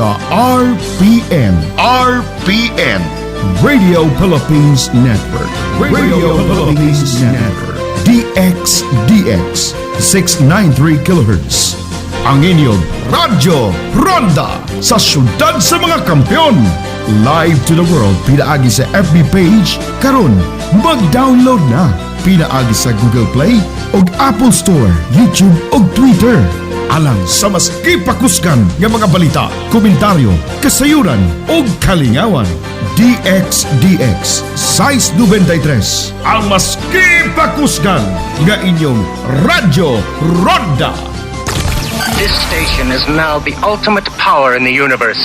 sa RPN Radio Philippines Network. Radio Philippines Network. DXDX 693 kHz. Ang inyong Radyo Ronda sa syudad sa mga kampiyon. Live to the world pinaagi sa FB page karon mag-download na pinaagi sa Google Play ug Apple Store, YouTube ug Twitter. Alang sa mas kipakuskan nga mga balita, komentaryo, kasayuran ug kalingawan. DXDX Size 93 ang mas kipakuskan nga inyong Radyo Ronda. This station is now the ultimate power in the universe.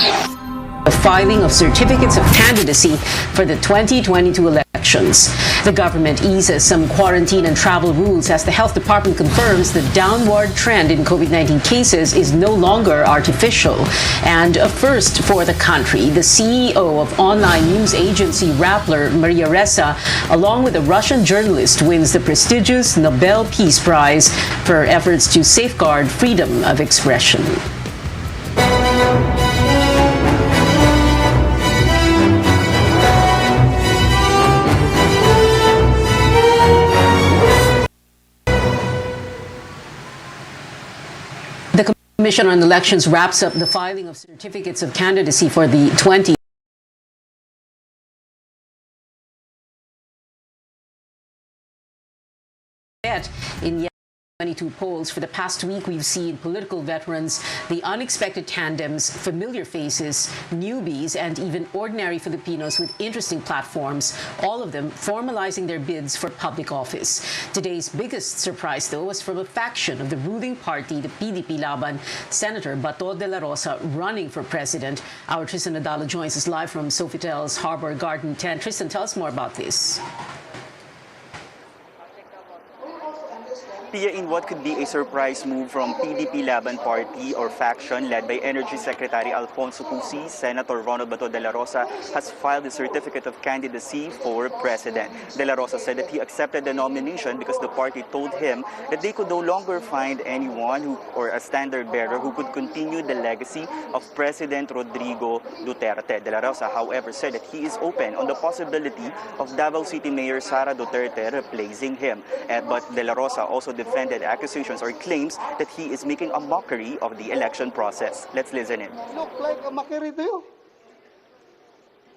The filing of certificates of candidacy for the 2022 elections. The government eases some quarantine and travel rules as the health department confirms the downward trend in COVID-19 cases is no longer artificial. And a first for the country, the CEO of online news agency Rappler, Maria Ressa, along with a Russian journalist, wins the prestigious Nobel Peace Prize for efforts to safeguard freedom of expression. The Commission on Elections wraps up the filing of certificates of candidacy for the 20 in 22 polls. For the past week, we've seen political veterans, the unexpected tandems, familiar faces, newbies, and even ordinary Filipinos with interesting platforms, all of them formalizing their bids for public office. Today's biggest surprise, though, was from a faction of the ruling party, the PDP Laban, Senator Bato de la Rosa running for president. Our Tristan Nadalo joins us live from Sofitel's Harbor Garden 10. Tristan, tell us more about this. In what could be a surprise move from PDP Laban Party or faction led by Energy Secretary Alfonso Cusi, Senator Ronald Bato de la Rosa has filed a certificate of candidacy for president. De la Rosa said that he accepted the nomination because the party told him that they could no longer find anyone or a standard bearer who could continue the legacy of President Rodrigo Duterte. De la Rosa, however, said that he is open on the possibility of Davao City Mayor Sara Duterte replacing him. But De la Rosa also defended accusations or claims that he is making a mockery of the election process. Let's listen in. Look like a mockery to you?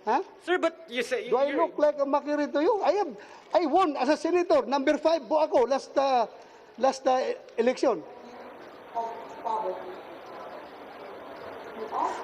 Huh? Sir, but you say... Do I look like a mockery to you? I won as a senator. Number 5 po ako last election.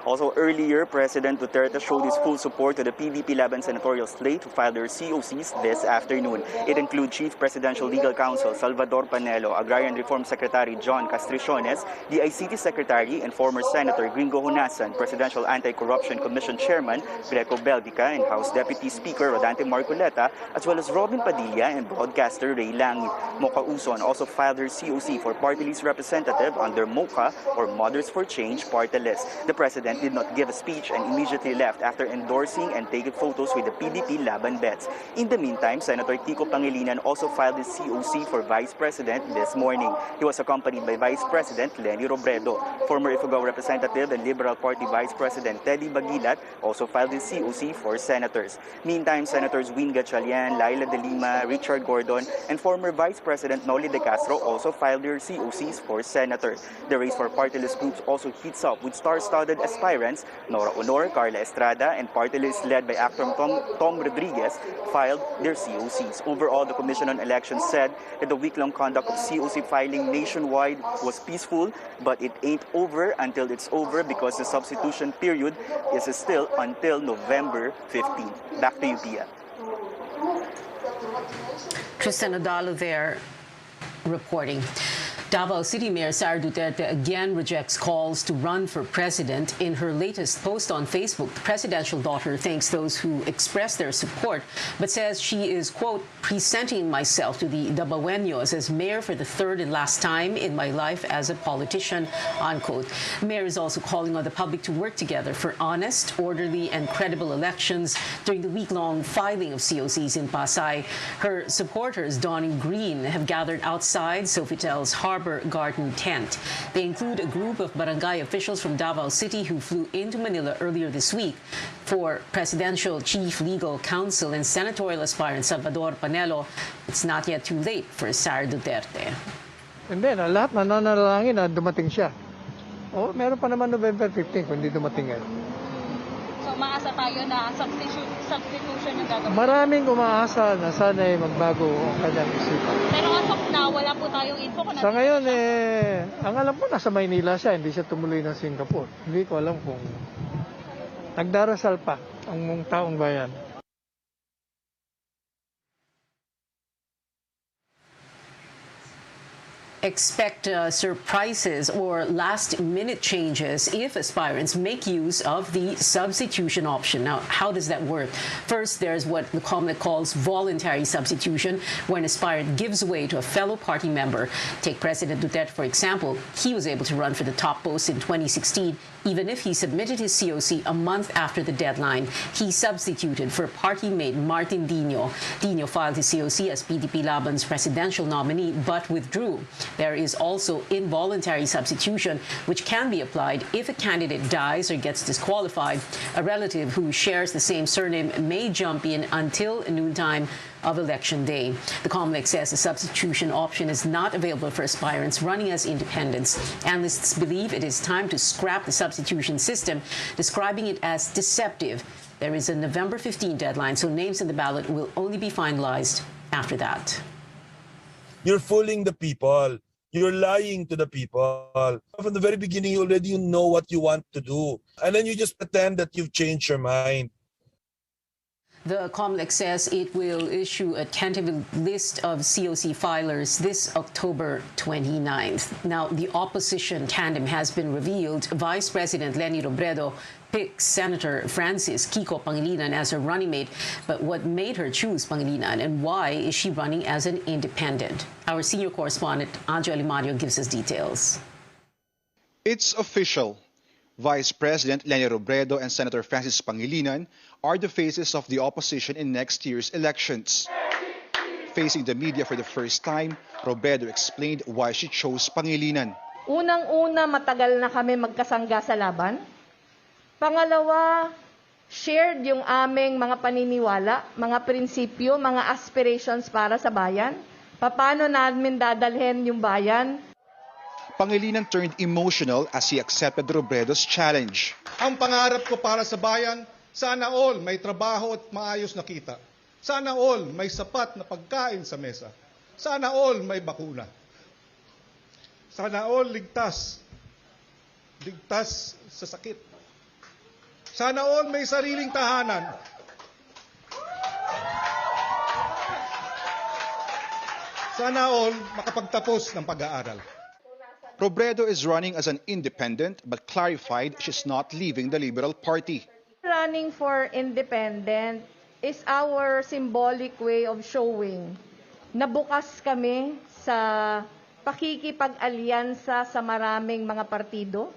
Also earlier, President Duterte showed his full support to the PDP Laban senatorial slate to file their COCs this afternoon. It includes Chief Presidential Legal Counsel Salvador Panelo, Agrarian Reform Secretary John Castriciones, the ICT Secretary and former Senator Gringo Honasan, Presidential Anti-Corruption Commission Chairman Greco Belgica, and House Deputy Speaker Rodante Marcoleta, as well as Robin Padilla and broadcaster Ray Langit. Mocha Uson also filed her COC for party list representative under MOCA or Mothers for Change party list. The President did not give a speech and immediately left after endorsing and taking photos with the PDP Laban bets. In the meantime, Senator Kiko Pangilinan also filed his COC for Vice President this morning. He was accompanied by Vice President Lenny Robredo. Former Ifugao Representative and Liberal Party Vice President Teddy Bagilat also filed his COC for senators. Meantime, Senators Win Gatchalian, Laila De Lima, Richard Gordon, and former Vice President Noli De Castro also filed their COCs for senator. The race for party list groups also heats up with star-studded aspirants Nora Honor, Carla Estrada, and party list led by actor Tom Rodriguez filed their COCs. Overall, the Commission on Elections said that the week-long conduct of COC filing nationwide was peaceful, but it ain't over until it's over because the substitution period is still until November 15. Back to you, Pia. Tristan Nadalo there reporting. Davao City Mayor Sara Duterte again rejects calls to run for president. In her latest post on Facebook, the presidential daughter thanks those who expressed their support, but says she is, quote, presenting myself to the Davaoenos as mayor for the third and last time in my life as a politician, unquote. The mayor is also calling on the public to work together for honest, orderly, and credible elections during the week-long filing of COCs in Pasay. Her supporters, donning green, have gathered outside Sofitel's Harbor Harbor Garden tent. They include a group of barangay officials from Davao City who flew into Manila earlier this week. For Presidential Chief Legal Counsel and senatorial aspirant Salvador Panelo, it's not yet too late for Sara Duterte. Hindi na, lahat nananalangin na dumating siya. Meron pa naman November 15 kung hindi dumating ngayon. So, umaasa tayo na substitution yung gagawin? Maraming umaasa na sana'y magbago ang kanyang isipan. Pero as of now, wala po tayong info kung sa ngayon, ang alam ko nasa Maynila siya, hindi siya tumuloy ng Singapore. Hindi ko alam kung nagdarasal pa ang taong bayan. Expect surprises or last-minute changes if aspirants make use of the substitution option. Now, how does that work? First, there's what the COMELEC calls voluntary substitution, where an aspirant gives way to a fellow party member. Take President Duterte, for example. He was able to run for the top post in 2016, even if he submitted his COC a month after the deadline. He substituted for party mate Martin Dino. Dino filed his COC as PDP Laban's presidential nominee, but withdrew. There is also involuntary substitution, which can be applied if a candidate dies or gets disqualified. A relative who shares the same surname may jump in until noontime of election day. The COMELEC says the substitution option is not available for aspirants running as independents. Analysts believe it is time to scrap the substitution system, describing it as deceptive. There is a November 15 deadline, so names in the ballot will only be finalized after that. You're fooling the people. You're lying to the people. From the very beginning, you already know what you want to do. And then you just pretend that you've changed your mind. The COMELEC says it will issue a tentative list of COC filers this October 29th. Now, the opposition tandem has been revealed. Vice President Leni Robredo picks Senator Francis Kiko Pangilinan as her running mate. But what made her choose Pangilinan, and why is she running as an independent? Our senior correspondent, Anjo Alimario, gives us details. It's official. Vice President Leni Robredo and Senator Francis Pangilinan are the faces of the opposition in next year's elections. Facing the media for the first time, Robredo explained why she chose Pangilinan. Unang-una, matagal na kami magkasangga sa laban. Pangalawa, shared yung aming mga paniniwala, mga prinsipyo, mga aspirations para sa bayan. Paano namin dadalhin yung bayan? Pangilinan turned emotional as he accepted Robredo's challenge. Ang pangarap ko para sa bayan, sana all may trabaho at maayos na kita. Sana all may sapat na pagkain sa mesa. Sana all may bakuna. Sana all ligtas. Ligtas sa sakit. Sana all may sariling tahanan. Sana all makapagtapos ng pag-aaral. Robredo is running as an independent but clarified she's not leaving the Liberal Party. Running for independent is our symbolic way of showing na bukas kami sa pakikipag-alyansa sa maraming mga partido.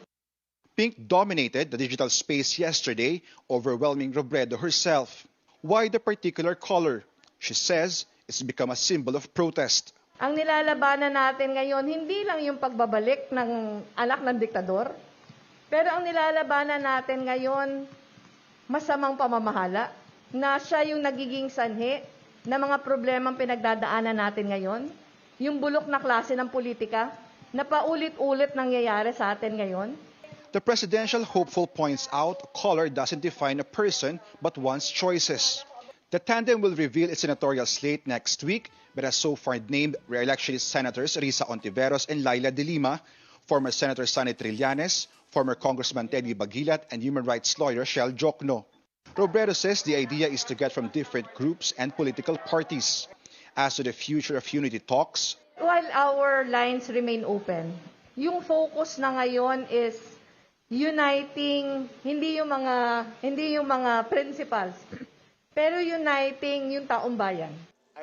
Pink dominated the digital space yesterday, overwhelming Robredo herself. Why the particular color? She says it's become a symbol of protest. Ang nilalabanan natin ngayon, hindi lang yung pagbabalik ng anak ng diktador, pero ang nilalabanan natin ngayon, masamang pamamahala, na siya yung nagiging sanhi ng mga problemang pinagdadaanan natin ngayon, yung bulok na klase ng politika, na paulit-ulit nangyayari sa atin ngayon. The presidential hopeful points out color doesn't define a person but one's choices. The tandem will reveal its senatorial slate next week, but has so far named re-electionist Senators Risa Ontiveros and Laila de Lima, former Senator Sonny Trillanes, former Congressman Teddy Bagilat, and human rights lawyer Shell Jokno. Robredo says the idea is to get from different groups and political parties. As to the future of unity talks, while our lines remain open, yung focus na ngayon is uniting, hindi yung mga principals, pero uniting yung taong bayan.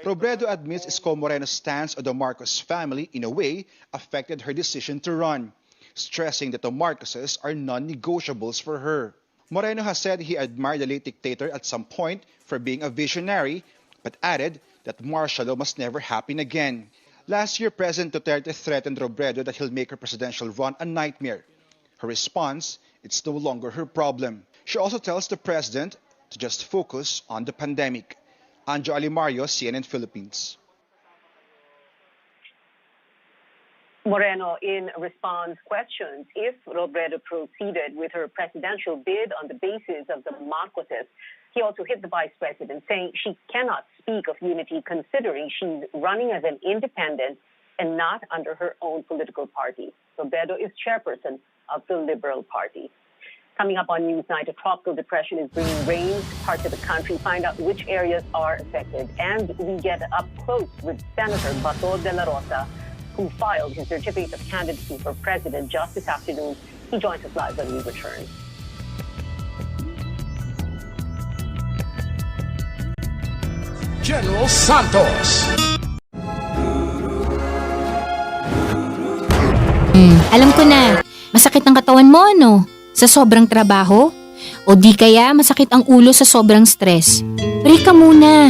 Robredo admits Isko Moreno's stance on the Marcos family, in a way, affected her decision to run, stressing that the Marcoses are non-negotiables for her. Moreno has said he admired the late dictator at some point for being a visionary, but added that martial law must never happen again. Last year, President Duterte threatened Robredo that he'll make her presidential run a nightmare. Her response, it's no longer her problem. She also tells the president to just focus on the pandemic. Anjo Alimario, CNN Philippines. Moreno, in response questions if Robredo proceeded with her presidential bid on the basis of the Marcoses, he also hit the vice president, saying she cannot speak of unity considering she's running as an independent and not under her own political party. Robredo is chairperson of the Liberal Party. Coming up on Newsnight, a tropical depression is bringing rains to parts of the country. Find out which areas are affected. And we get up close with Senator Bato de la Rosa, who filed his certificate of candidacy for president just this afternoon. He joins us live when we return. General Santos. Alam ko na, masakit ang katawan mo, ano? Sa sobrang trabaho? O di kaya masakit ang ulo sa sobrang stress? Break ka muna.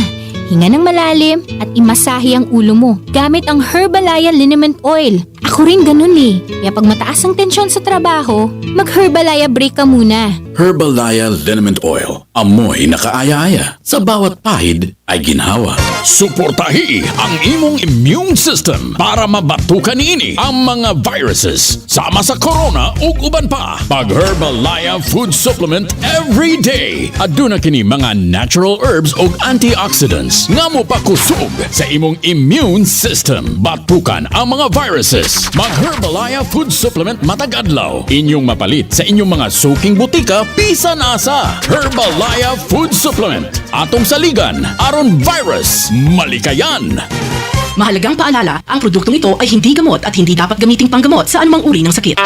Hinga ng malalim at imasahe ang ulo mo gamit ang Herbalaya Liniment Oil. Ako rin ganun eh. Kaya pag mataas ang tensyon sa trabaho, mag-Herbalaya break ka muna. Herbalaya Liniment Oil. Amoy nakaaya-aya. Sa bawat pahid ay ginhawa. Suportahi ang imong immune system para mabatukan ini ang mga viruses sama sa corona ug uban pa. Pag Herbalaya Food Supplement every day. Aduna kini mga natural herbs ug antioxidants nga mopakusog sa imong immune system. Batukan ang mga viruses. Mag Herbalaya Food Supplement matag adlaw. Inyong mapalit sa inyong mga suking butika bisan asa. Herbalaya Food Supplement. Atong saligan aron virus malikayan. Mahalagang paalala, ang produktong ito ay hindi gamot at hindi dapat gamiting panggamot sa anumang uri ng sakit.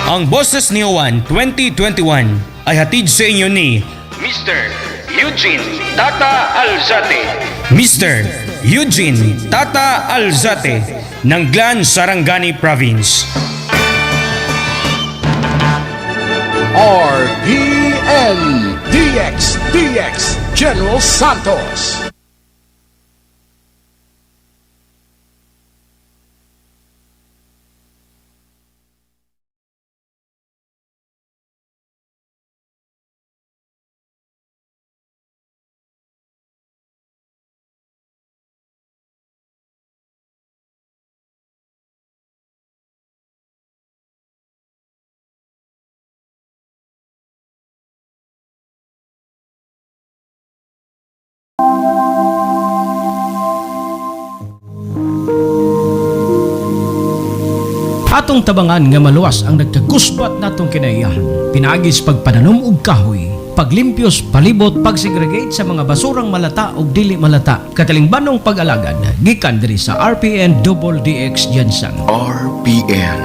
Ang Boses ni Juan 2021 ay hatid sa inyo ni Mr. Eugene Tata Alzate. Mr. Eugene Tata Alzate ng Glan Sarangani Province. RPN DXDX General Santos. Atong tabangan nga maluwas ang nagkagusbat natong kinaiyahan. Pinagis pagpananom og kahoy, paglimpyos, palibot, pagsegregate sa mga basurang malata ug dili malata. Katalingbanong pag-alagad gikan diri sa RPN DXDX General RPN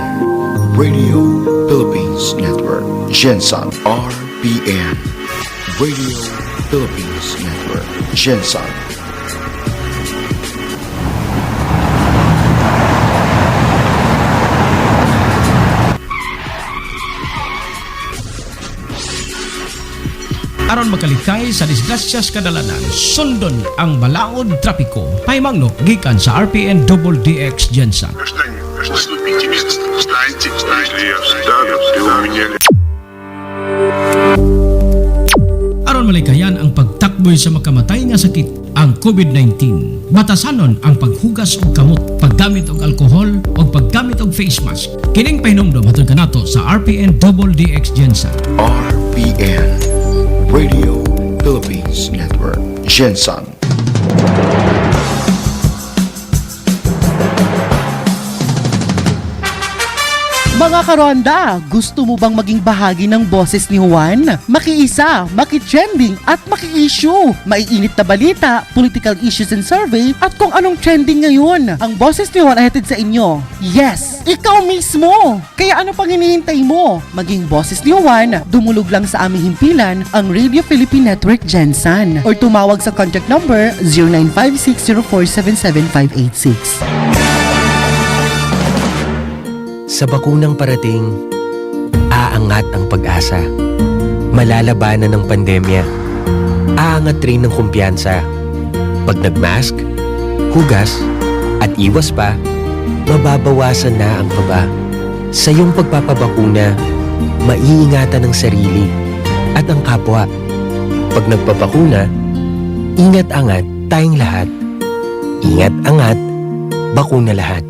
Radio Philippines Network Gensan. RPN Radio Philippines Network Gensan. Aron makalikay sa disgrasyas kadalanan, sundon ang balaod trapiko. Pahimangno gikan sa RPN DXDX General. Aron malikayan ang pagtakboy sa makamatay nga sakit, ang COVID-19. Batasanon ang paghugas og kamot, paggamit og alkohol o paggamit og face mask. Kining pahinumdom hatod kanato sa RPN DXDX General. RPN Radio Philippines Network Gensan. Mga karonda, gusto mo bang maging bahagi ng boses ni Juan? Makiisa, makitrending at maki-issue. Maiinit na balita, political issues and survey at kung anong trending ngayon. Ang boses ni Juan ay hatid sa inyo. Yes, ikaw mismo! Kaya ano pang hinihintay mo? Maging boses ni Juan, dumulog lang sa aming himpilan ang Radio Philippine Network Gensan or tumawag sa contact number 0956047756. Sa bakunang parating, aangat ang pag-asa. Malalabanan ng pandemya. Aangat rin ng kumpiyansa. Pag nag-mask, hugas, At iwas pa, mababawasan na ang kaba. Sa iyong pagpapabakuna, maiingatan ang sarili at ang kapwa. Pag nagpabakuna, ingat-angat tayong lahat. Ingat-angat, bakuna lahat.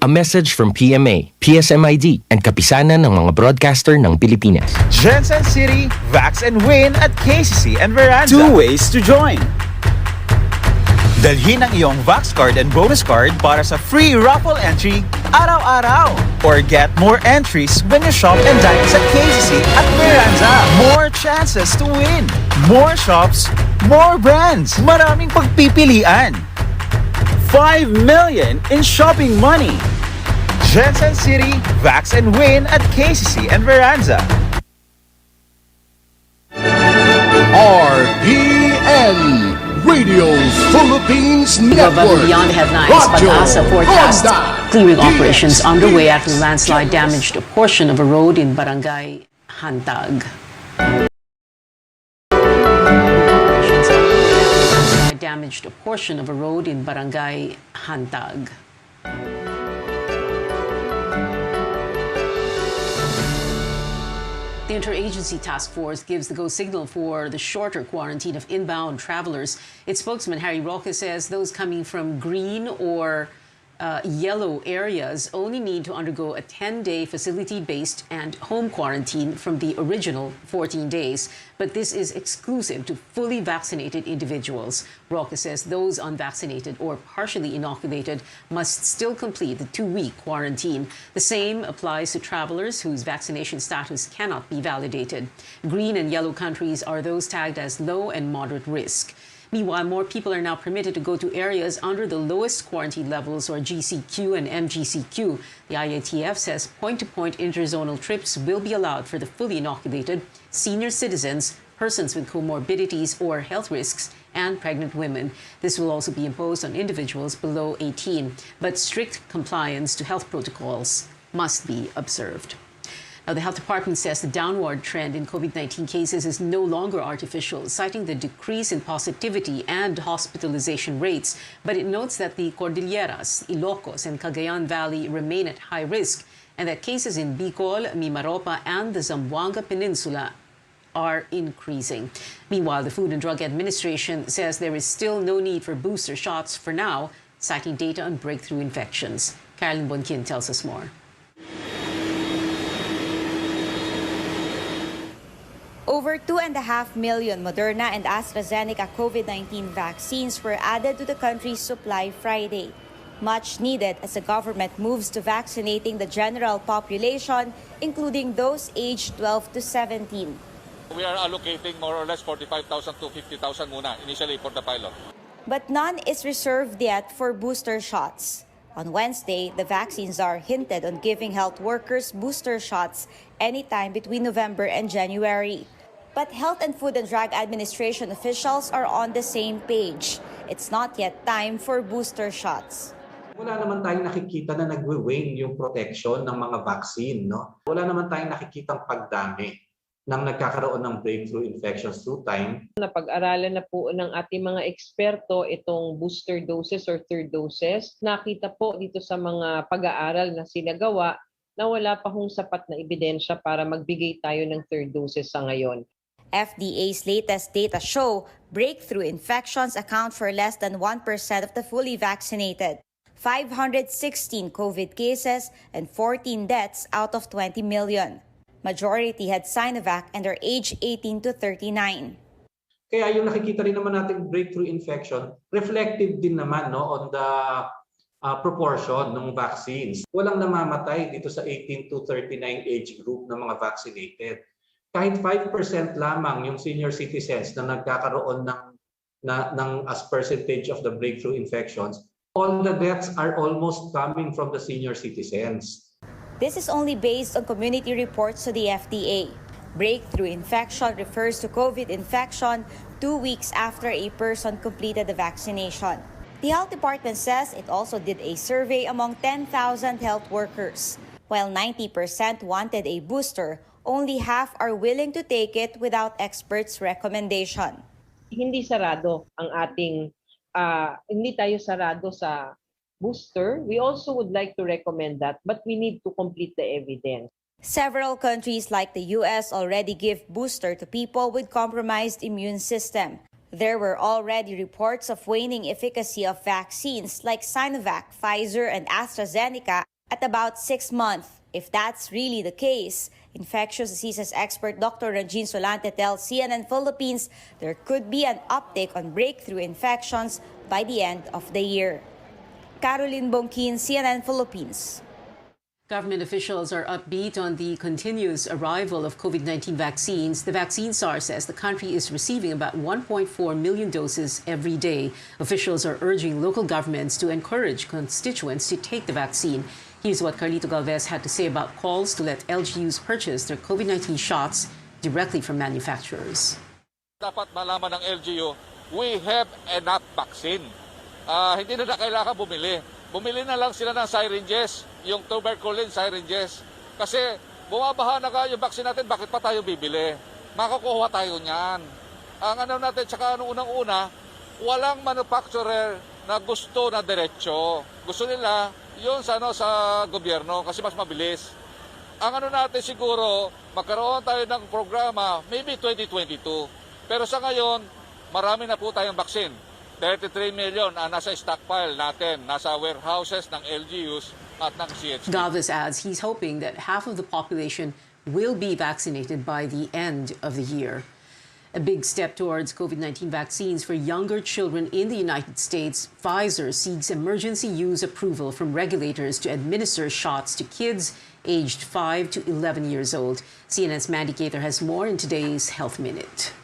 A message from PMA, PSMID, and kapisanan ng mga broadcaster ng Pilipinas. Jensen City, Vax and Win at KCC and Veranda. 2 ways to join. Dalhin ang iyong Vax card and bonus card para sa free raffle entry araw-araw. Or get more entries when you shop and dine sa KCC at Veranda. More chances to win. More shops, more brands. Maraming pagpipilian. 5 million in shopping money. Jensen City, Vax and Win at KCC and Veranda. RPN Radio Philippines Network. Beyond headlines, Pag-asa forecast clearing operations underway after the landslide damaged a portion of a road in Barangay Hantag. Damaged a portion of a road in Barangay Hantag. The Interagency Task Force gives the go signal for the shorter quarantine of inbound travelers. Its spokesman, Harry Roque, says those coming from green or yellow areas only need to undergo a 10-day facility-based and home quarantine from the original 14 days. But this is exclusive to fully vaccinated individuals. Roque says those unvaccinated or partially inoculated must still complete the 2-week quarantine. The same applies to travelers whose vaccination status cannot be validated. Green and yellow countries are those tagged as low and moderate risk. Meanwhile, more people are now permitted to go to areas under the lowest quarantine levels, or GCQ and MGCQ. The IATF says point-to-point interzonal trips will be allowed for the fully inoculated, senior citizens, persons with comorbidities or health risks, and pregnant women. This will also be imposed on individuals below 18, but strict compliance to health protocols must be observed. Now, the health department says the downward trend in COVID-19 cases is no longer artificial, citing the decrease in positivity and hospitalization rates. But it notes that the Cordilleras, Ilocos, and Cagayan Valley remain at high risk, and that cases in Bicol, Mimaropa, and the Zamboanga Peninsula are increasing. Meanwhile, the Food and Drug Administration says there is still no need for booster shots for now, citing data on breakthrough infections. Carolyn Bonkin tells us more. Over 2.5 million Moderna and AstraZeneca COVID-19 vaccines were added to the country's supply Friday. Much needed as the government moves to vaccinating the general population, including those aged 12 to 17. We are allocating more or less 45,000 to 50,000 muna initially for the pilot. But none is reserved yet for booster shots. On Wednesday, the vaccine czar hinted on giving health workers booster shots anytime between November and January. But Health and Food and Drug Administration officials are on the same page. It's not yet time for booster shots. Wala naman tayong nakikita na nagwe-wane yung protection ng mga vaccine, no? Wala naman tayong nakikitang pagdami ng nagkakaroon ng breakthrough infections through time. Napag-aralan na po ng ating mga eksperto itong booster doses or third doses. Nakita po dito sa mga pag-aaral na sinagawa na wala pa hong sapat na ebidensya para magbigay tayo ng third doses sa ngayon. FDA's latest data show breakthrough infections account for less than 1% of the fully vaccinated. 516 COVID cases and 14 deaths out of 20 million. Majority had Sinovac and are age 18 to 39. Kaya yung nakikita rin naman nating breakthrough infection, reflective din naman no, on the proportion ng vaccines. Walang namamatay dito sa 18 to 39 age group ng mga vaccinated. Kahit 5% lamang yung senior citizens na nagkakaroon ng as percentage of the breakthrough infections, all the deaths are almost coming from the senior citizens. This is only based on community reports to the FDA. Breakthrough infection refers to COVID infection 2 weeks after a person completed the vaccination. The health department says it also did a survey among 10,000 health workers. While 90% wanted a booster, only half are willing to take it without experts' recommendation. Hindi sarado ang ating hindi tayo sarado sa booster. We also would like to recommend that, but we need to complete the evidence. Several countries like the US already give booster to people with compromised immune system. There were already reports of waning efficacy of vaccines like Sinovac, Pfizer, and AstraZeneca at about 6 months. If that's really the case, infectious diseases expert Dr. Regine Solante tells CNN Philippines there could be an uptick on breakthrough infections by the end of the year. Caroline Bongkin, CNN Philippines. Government officials are upbeat on the continuous arrival of COVID-19 vaccines. The vaccine SAR says the country is receiving about 1.4 million doses every day. Officials are urging local governments to encourage constituents to take the vaccine. Here's what Carlito Galvez had to say about calls to let LGUs purchase their COVID-19 shots directly from manufacturers. Dapat malaman ng LGU, we have enough vaccine. Hindi na kailangan bumili. Bumili na lang sila ng syringes, yung tuberculin syringes. Kasi bumabaha na yung vaccine natin, bakit pa tayo bibili? Makukuha tayo niyan. Ang ano natin, tsaka unang-una, walang manufacturer na gusto na diretsyo. Gusto nila yun sa gobyerno kasi mas mabilis. Ang ano natin siguro, magkaroon tayo ng programa, maybe 2022. Pero sa ngayon, marami na po tayong vaccine. 33 million ang nasa stockpile natin, nasa warehouses ng LGUs at ng CHP. Galvez adds he's hoping that half of the population will be vaccinated by the end of the year. A big step towards COVID-19 vaccines for younger children in the United States. Pfizer seeks emergency use approval from regulators to administer shots to kids aged 5 to 11 years old. CNN's Mandy Gaither has more in today's Health Minute.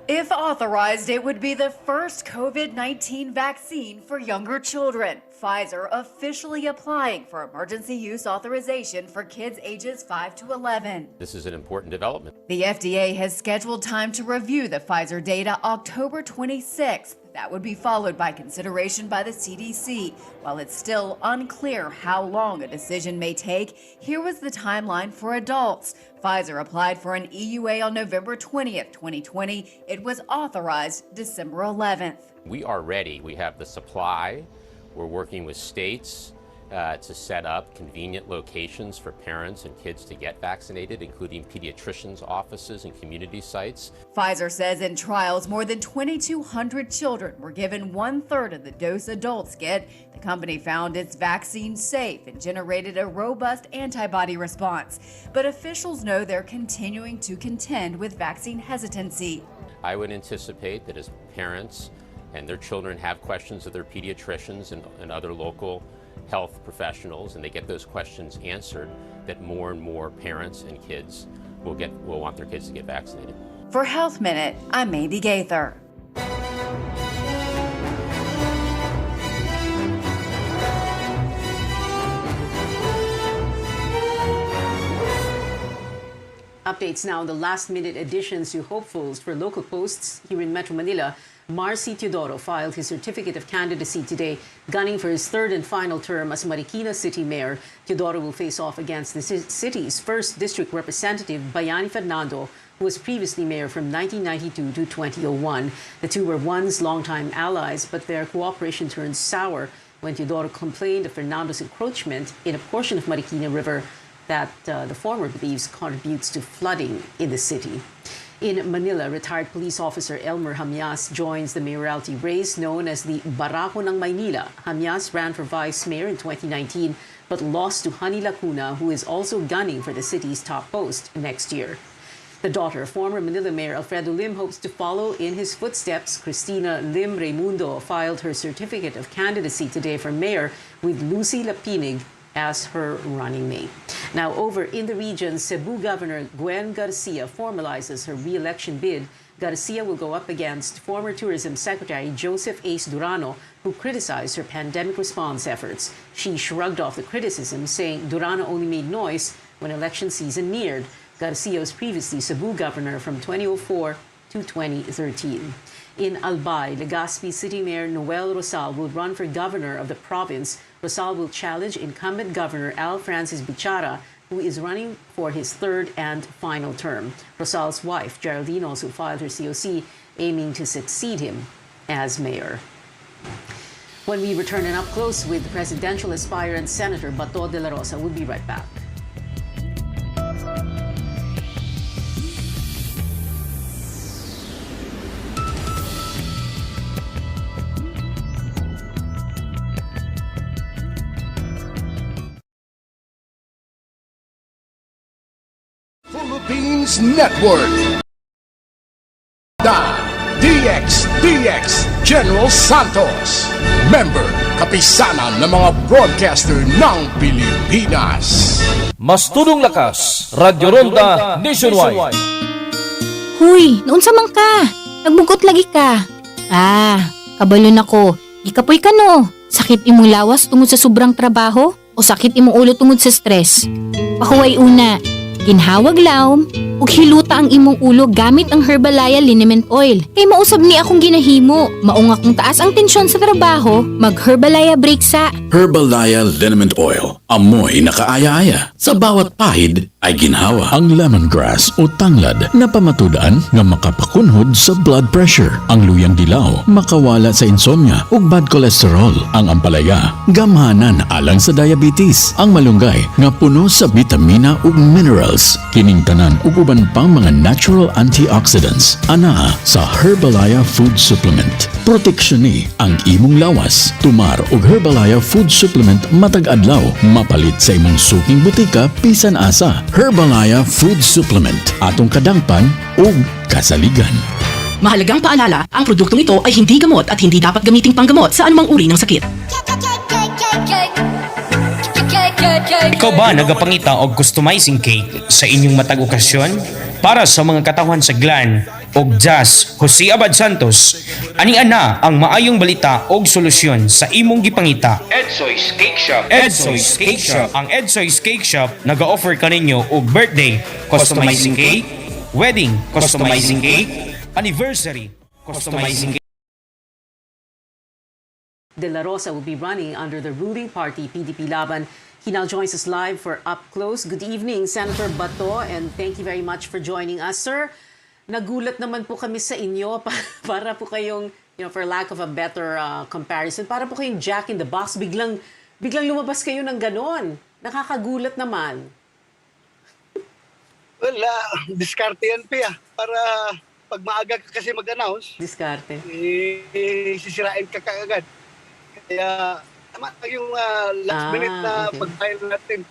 If authorized, it would be the first COVID-19 vaccine for younger children. Pfizer officially applying for emergency use authorization for kids ages 5 to 11. This is an important development. The FDA has scheduled time to review the Pfizer data October 26th. That would be followed by consideration by the CDC. While it's still unclear how long a decision may take, here was the timeline for adults. Pfizer applied for an EUA on November 20th, 2020. It was authorized December 11th. We are ready. We have the supply. We're working with states to set up convenient locations for parents and kids to get vaccinated, including pediatricians' offices and community sites. Pfizer says in trials, more than 2,200 children were given 1/3 of the dose adults get. The company found its vaccine safe and generated a robust antibody response. But officials know they're continuing to contend with vaccine hesitancy. I would anticipate that as parents and their children have questions of their pediatricians and other local health professionals, and they get those questions answered, that more and more parents and kids will want their kids to get vaccinated. For Health Minute, I'm Mandy Gaither. Updates now on the last-minute additions to hopefuls for local posts here in Metro Manila. Marcy Teodoro filed his certificate of candidacy today, gunning for his third and final term as Marikina City Mayor. Teodoro will face off against the city's 1st District Representative, Bayani Fernando, who was previously mayor from 1992 to 2001. The two were once longtime allies, but their cooperation turned sour when Teodoro complained of Fernando's encroachment in a portion of Marikina River that the former believes contributes to flooding in the city. In Manila, retired police officer Elmer Hamias joins the mayoralty race known as the Barako ng Maynila. Hamias ran for vice mayor in 2019 but lost to Honey Lacuna, who is also gunning for the city's top post next year. The daughter of former Manila Mayor Alfredo Lim hopes to follow in his footsteps. Cristina Lim Raimundo filed her certificate of candidacy today for mayor with Lucy Lapinig as her running mate. Now, over in the region, Cebu Governor Gwen Garcia formalizes her re-election bid. Garcia will go up against former Tourism Secretary Joseph Ace Durano, who criticized her pandemic response efforts. She shrugged off the criticism, saying Durano only made noise when election season neared. Garcia was previously Cebu Governor from 2004 to 2013. In Albay, Legazpi City Mayor Noel Rosal will run for governor of the province. Rosal will challenge incumbent Governor Al Francis Bichara, who is running for his third and final term. Rosal's wife, Geraldine, also filed her COC, aiming to succeed him as mayor. When we return and up close with presidential aspirant Senator Bato de la Rosa, we'll be right back. Philippines Network. DXDX General Santos. Member, kapisanan ng mga broadcaster ng Pilipinas. Mas tudong lakas, Radyo Ronda Nationwide. Huy, noon sa ka. Nagbugot lagi ka. Kabalon ako. Ikapoy ka no. Sakit imong lawas tungod sa sobrang trabaho? O sakit imong ulo tungod sa stress? Pahuway una. Ginhawag lawom, ug hiluta ang imong ulo gamit ang Herbalaya Liniment Oil. Kay mausab ni akong ginahimo. Maong akong taas ang tensyon sa trabaho, mag-Herbalaya break sa Herbalaya Liniment Oil. Amoy na kaaya-aya. Sa bawat pahid ay ginhawa. Ang lemongrass o tanglad na pamatudaan nga makapakunhod sa blood pressure. Ang luyang dilaw, makawala sa insomnia ug bad cholesterol. Ang ampalaya, gamhanan alang sa diabetes. Ang malunggay nga puno sa vitamina ug minerals. Kining tanan ug uban pang mga natural antioxidants ana sa Herbalaya Food Supplement. Proteksyon ni ang imong lawas. Tumar og Herbalaya Food Supplement matag adlaw, mapalit sa imong suking butika bisan asa. Herbalaya Food Supplement, atong kadangpan ug kasaligan. Mahalagang paalala, ang produktong ito ay hindi gamot at hindi dapat gamiting panggamot sa anumang uri ng sakit. Ikaw ba nagapangita og customizing cake sa inyong matag okasyon? Para sa mga katawhan sa Glan og Jazz Jose Abad Santos, ani-ana ang maayong balita og solusyon sa imong gipangita. Edsoy's Cake Shop. Edsoy's Cake Shop. Ang Edsoy's Cake Shop nag-offer kaninyo og birthday customizing cake, wedding customizing cake, anniversary customizing cake. De la Rosa will be running under the ruling party, PDP Laban. He now joins us live for Up Close. Good evening, Senator Bato, and thank you very much for joining us, sir. Nagulat naman po kami sa inyo para po kayong, for lack of a better comparison, para po kayong Jack in the Box. Biglang lumabas kayo ng ganon. Nakakagulat naman. Well, diskarte yan, Pia. Para pag maaga ka kasi mag-announce, diskarte. Sisirain ka kaagad. Kaya, tama yung last minute na pag-file natin.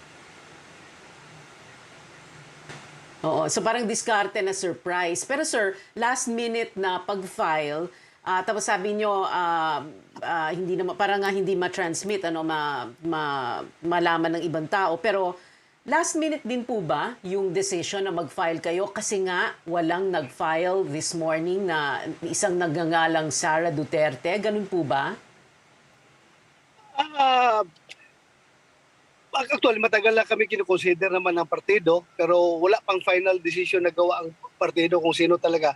Oo, so parang diskarte na surprise. Pero sir, last minute na pag-file, tapos sabi nyo, hindi naman, parang nga hindi ma-transmit, malaman ng ibang tao. Pero last minute din po ba yung decision na mag-file kayo? Kasi nga walang nag-file this morning na isang nagngangalang Sara Duterte. Ganun po ba? Actually, matagal na kami kinukonsider naman ng partido, pero wala pang final decision na gawa ang partido kung sino talaga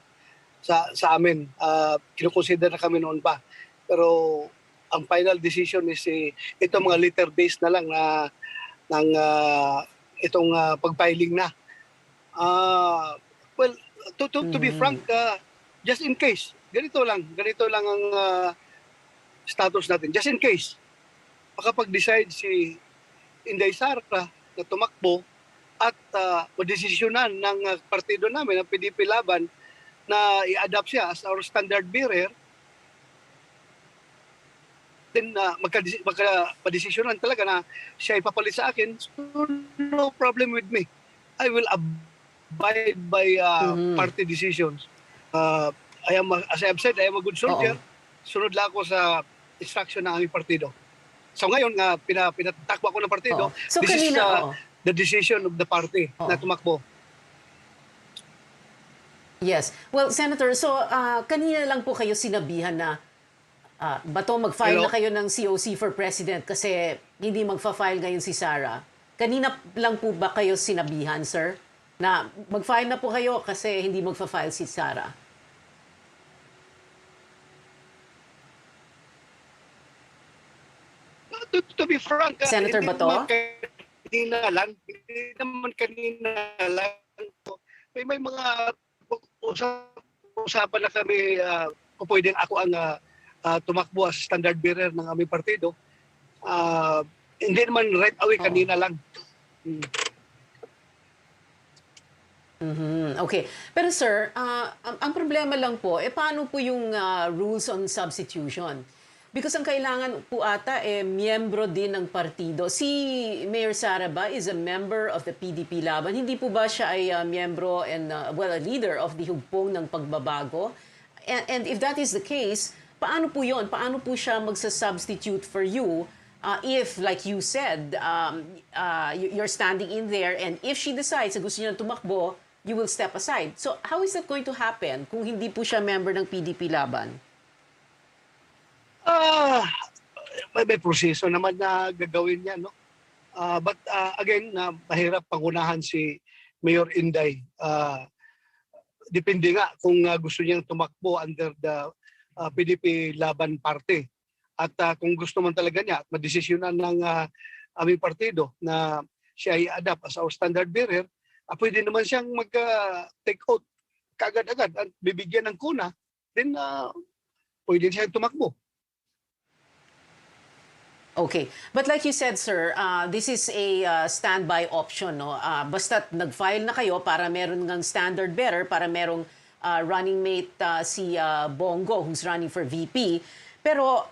sa amin. Kinukonsider na kami noon pa. Pero ang final decision is itong mga letter base na lang ng itong pag-filing na. Well, to be frank, just in case, ganito lang ang status natin. Just in case, makapag-decide si Inday Sara na tumakbo at madesisyonan ng partido namin, ng PDP Laban, na i-adapt siya as our standard bearer, then magka-desisyonan talaga na siya ipapalit sa akin, so no problem with me. I will abide by party decisions. As I have said, I am a good soldier. Sunod lang ako sa instruction ng aming partido. So ngayon nga, pinatakbo ako ng partido. So this kanina, is the decision of the party na tumakbo. Yes. Well, Senator, so kanina lang po kayo sinabihan na Bato, mag-file na kayo ng COC for President kasi hindi magfa-file ngayon si Sara. Kanina lang po ba kayo sinabihan, sir, na mag-file na po kayo kasi hindi magfa-file si Sara? To be frank, Senator Bato? Hindi naman kanina lang. May mga usapan na kami kung pwedeng ako ang tumakbo as standard bearer ng aming partido. Hindi naman right away, kanina lang. Okay. Pero sir, ang problema lang po, paano po yung rules on substitution? Because ang kailangan po ata, miyembro din ng partido. Si Mayor Sara ba is a member of the PDP Laban? Hindi po ba siya ay miyembro and, well, a leader of the hugpong ng pagbabago? And if that is the case, paano po yun? Paano po siya magsa-substitute for you if, like you said, you're standing in there and if she decides na gusto niya tumakbo, you will step aside. So how is that going to happen kung hindi po siya member ng PDP Laban? May proseso naman na gagawin niya, no? But again, mahirap pangunahan si Mayor Inday. Depende nga kung gusto niyang tumakbo under the PDP Laban Party. At kung gusto man talaga niya at madesisyonan ng aming partido na siya ay adapt as our standard bearer, pwede naman siyang mag-take out kaagad-agad at bibigyan ng kuna, then pwede siyang tumakbo. Okay. But like you said, sir, this is a standby option, no? Basta't nag-file na kayo para meron ng standard bearer, para merong running mate si Bongo who's running for VP. Pero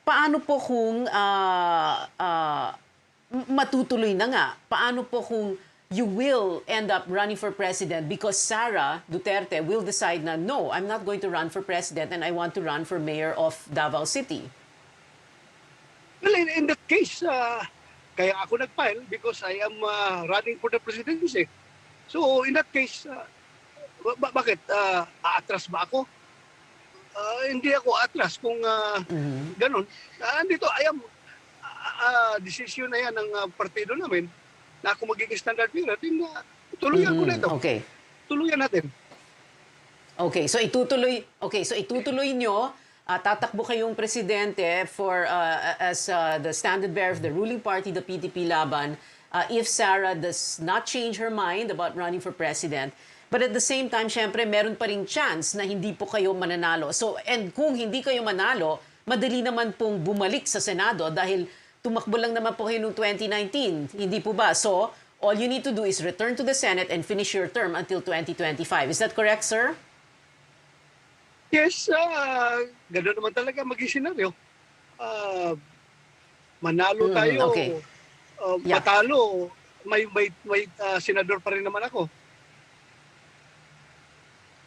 paano po kung matutuloy na nga? Paano po kung you will end up running for president because Sara Duterte will decide na, no, I'm not going to run for president and I want to run for mayor of Davao City? Well, in that case, kaya ako nag-file because I am running for the presidency. So in that case, bakit? Aatras ba ako? Hindi ako atras kung ganun. Andito, I am decision na yan ng partido namin na ako magiging standard bearer, tuluyan ko na ito. Okay. Tuluyan natin. Okay, so itutuloy nyo. Tatakbo kayong presidente for as the standard bearer of the ruling party, the PDP Laban, if Sara does not change her mind about running for president. But at the same time, syempre, meron pa ring chance na hindi po kayo mananalo. So, and kung hindi kayo manalo, madali naman pong bumalik sa Senado dahil tumakbo lang naman po kayo noong 2019. Hindi po ba? So, all you need to do is return to the Senate and finish your term until 2025. Is that correct, sir? Yes, gano'n naman talaga maging senaryo. Manalo tayo, okay. matalo, may senador pa rin naman ako.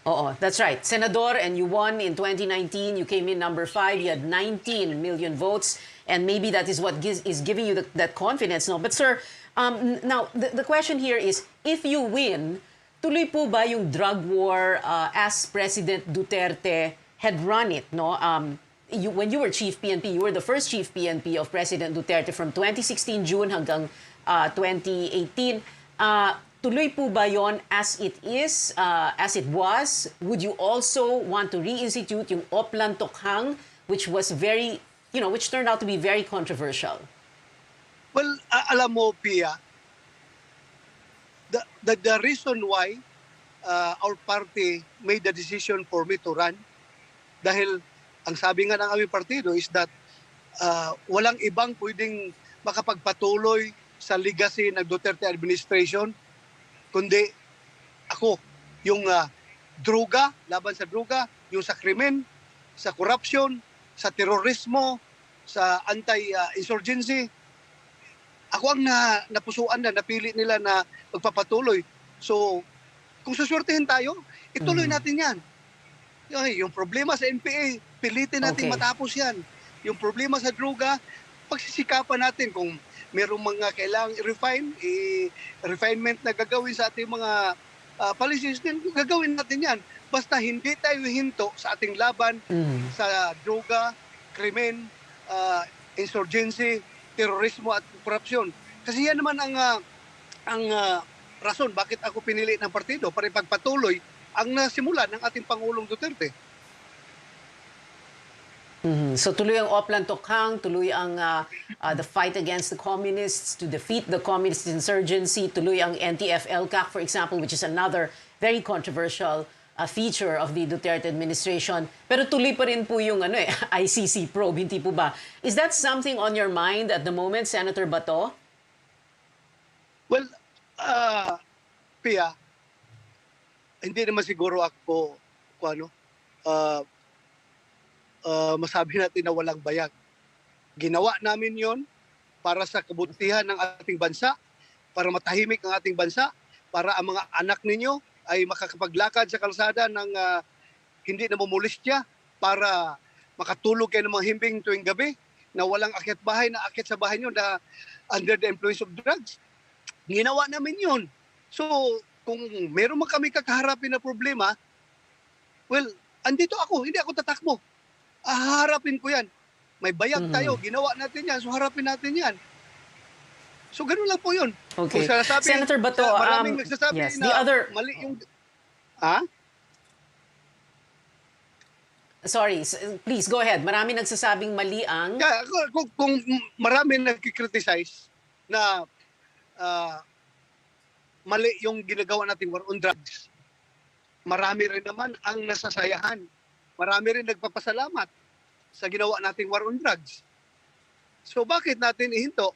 Oo, that's right. Senador, and you won in 2019. You came in number 5. You had 19 million votes. And maybe that is what is giving you that confidence. No? But sir, now, the question here is, if you win, tuloy po ba yung drug war as President Duterte had run it? No? When you were Chief PNP, you were the first Chief PNP of President Duterte from 2016 June hanggang 2018. Tuloy po ba yon as it is, as it was? Would you also want to reinstitute yung Oplan Tokhang, which was very, which turned out to be very controversial? Well, alam mo, Pia, the reason why our party made the decision for me to run, dahil ang sabi nga ng aming partido is that walang ibang pwedeng makapagpatuloy sa legacy ng Duterte administration, kundi ako, yung droga, laban sa droga, yung sa krimen, sa corruption, sa terorismo, sa anti-insurgency. Ako ang napusuan na, napili nila na magpapatuloy. So, kung suswertehin tayo, ituloy natin yan. Yung problema sa NPA, pilitin natin matapos yan. Yung problema sa droga, pagsisikapan natin kung merong mga kailangang refinement na gagawin sa ating mga policies, din gagawin natin yan. Basta hindi tayo hinto sa ating laban sa droga, krimen, insurgency, terorismo at korupsyon. Kasi yan naman ang rason bakit ako pinili ng partido para ipagpatuloy ang nasimula ng ating Pangulong Duterte. So tuloy ang Oplan Tokhang, tuloy ang the fight against the communists to defeat the communist insurgency, tuloy ang NTF-ELCAC, for example, which is another very controversial feature of the Duterte administration. Pero tuloy pa rin po yung ICC probe, hindi po ba? Is that something on your mind at the moment, Senator Bato? Well, Pia, hindi naman siguro ako masabi natin na walang bayag. Ginawa namin yon para sa kabutihan ng ating bansa, para matahimik ang ating bansa, para ang mga anak ninyo ay makakapaglakad sa kalsada ng hindi namumulistya, para makatulog kayo ng mga himbing tuwing gabi, na walang akyat bahay na akyat sa bahay nyo na under the influence of drugs. Ginawa namin yun. So, kung meron man kami kakaharapin na problema, well, andito ako, hindi ako tatakbo. Haharapin ko yan. May bayag tayo, ginawa natin yan, so harapin natin yan. So, ganun lang po yun. Okay. Senator Bato, maraming nagsasabi yes, na mali yung... Sorry, please go ahead. Marami nagsasabing mali ang... Kung marami nagkikriticize na mali yung ginagawa nating war on drugs, marami rin naman ang nasasayahan. Marami rin nagpapasalamat sa ginawa nating war on drugs. So bakit natin ihinto?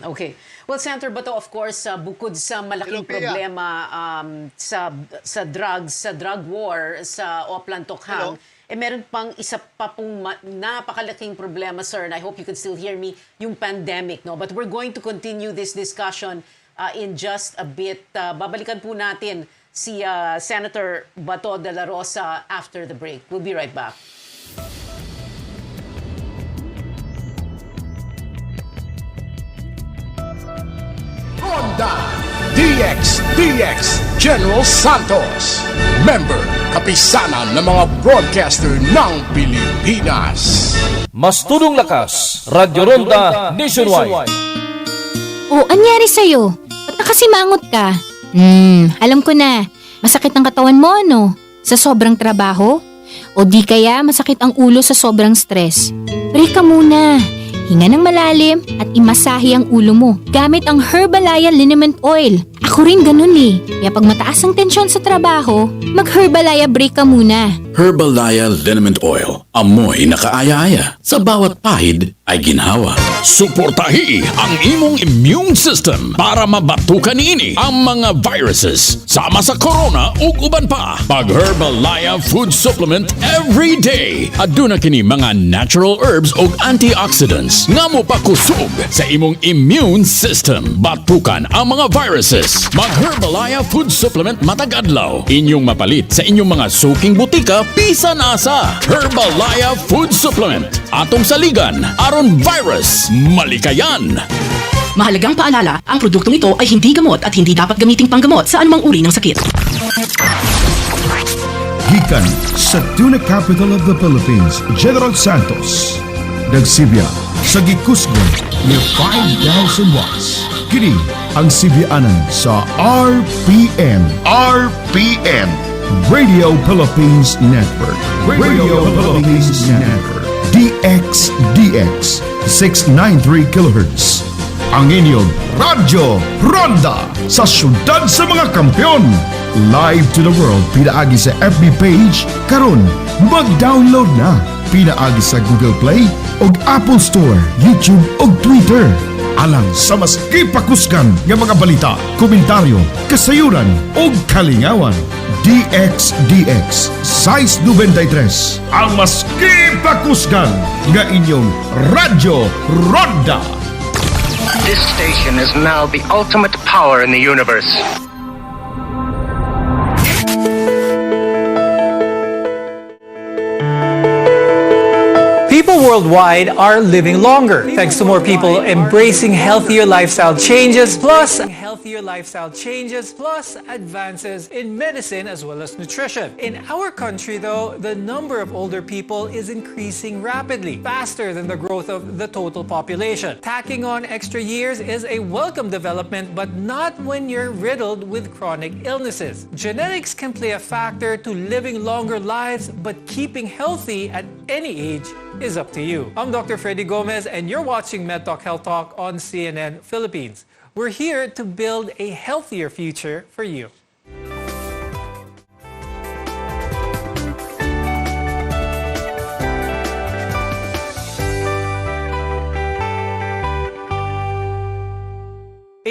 Okay. Well, Senator Bato, of course, bukod sa malaking problema sa drugs, sa drug war sa Oplan Tokhang, meron pang isa pa pong napakalaking problema, sir, and I hope you can still hear me, yung pandemic. No? But we're going to continue this discussion in just a bit. Babalikan po natin si Senator Bato de la Rosa after the break. We'll be right back. Honda DXDX General Santos. Member, kapisanan ng mga broadcaster ng Pilipinas. Mas tulong lakas, Radyo Ronda Nationwide. O, anyari sa'yo? Ba't nakasimangot ka? Alam ko na. Masakit ang katawan mo, ano? Sa sobrang trabaho? O di kaya masakit ang ulo sa sobrang stress? Break ka muna. Hinga ng malalim at imasahe ang ulo mo gamit ang Herbalaya Liniment Oil. Ako rin ganun eh. Kaya pag mataas ang tensyon sa trabaho, mag-Herbalaya break ka muna. Herbalaya Liniment Oil. Amoy na kaaya-aya. Sa bawat pahid ay ginhawa. Suportahi ang imong immune system para mabatukan ini ang mga viruses sama sa corona ug uban pa. Pag Herbalaya Food Supplement every day. Aduna kini mga natural herbs ug antioxidants nga mopakusog sa imong immune system. Batukan ang mga viruses. Mag-Herbalaya Food Supplement matag adlaw. Inyong mapalit sa inyong mga suking butika bisan asa. Herbalaya Food Supplement. Atong saligan aron virus malikayan. Mahalagang paalala, ang produktong ito ay hindi gamot at hindi dapat gamiting panggamot sa anumang uri ng sakit. Gikan sa tuna capital of the Philippines, General Santos. Nagsibya sa gikusgon ni 5,000 watts. Kini ang sibianan sa RPN Radio Philippines Network. Radio Philippines Network. DXDX 693 kHz. Ang inyong Radyo Ronda sa syudad sa mga kampiyon. Live to the world pinaagi sa FB page karon mag-download na pinaagi sa Google Play ug Apple Store, YouTube ug Twitter. Alang sa mas kipakuskan nga mga balita, komentaryo, kasayuran ug kalingawan. DXDX Size 93 ang mas kipakuskan nga inyong Radyo Ronda. This station is now the ultimate power in the universe. People worldwide are living longer thanks to more people embracing healthier lifestyle changes plus advances in medicine as well as nutrition. In our country though, the number of older people is increasing rapidly, faster than the growth of the total population. Tacking on extra years is a welcome development, but not when you're riddled with chronic illnesses. Genetics can play a factor to living longer lives, but keeping healthy at any age is up to you. I'm Dr. Freddy Gomez and you're watching MedTalk Health Talk on CNN Philippines. We're here to build a healthier future for you.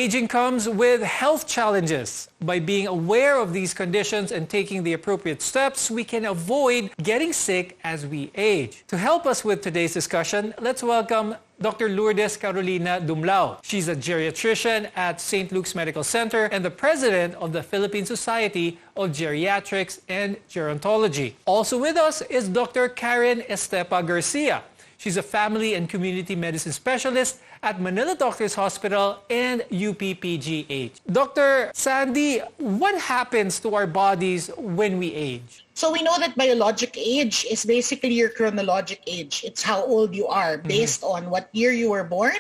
Aging comes with health challenges. By being aware of these conditions and taking the appropriate steps, we can avoid getting sick as we age. To help us with today's discussion, let's welcome Dr. Lourdes Carolina Dumlao. She's a geriatrician at St. Luke's Medical Center and the president of the Philippine Society of Geriatrics and Gerontology. Also with us is Dr. Karen Estepa Garcia. She's a family and community medicine specialist at Manila Doctors Hospital and UPPGH. Dr. Sandy, what happens to our bodies when we age? So we know that biologic age is basically your chronologic age. It's how old you are based on what year you were born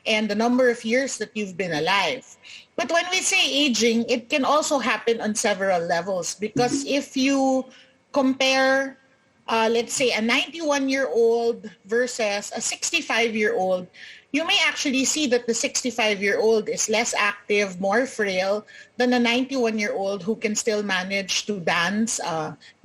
and the number of years that you've been alive. But when we say aging, it can also happen on several levels because if you compare let's say a 91-year-old versus a 65-year-old, you may actually see that the 65-year-old is less active, more frail than a 91-year-old who can still manage to dance,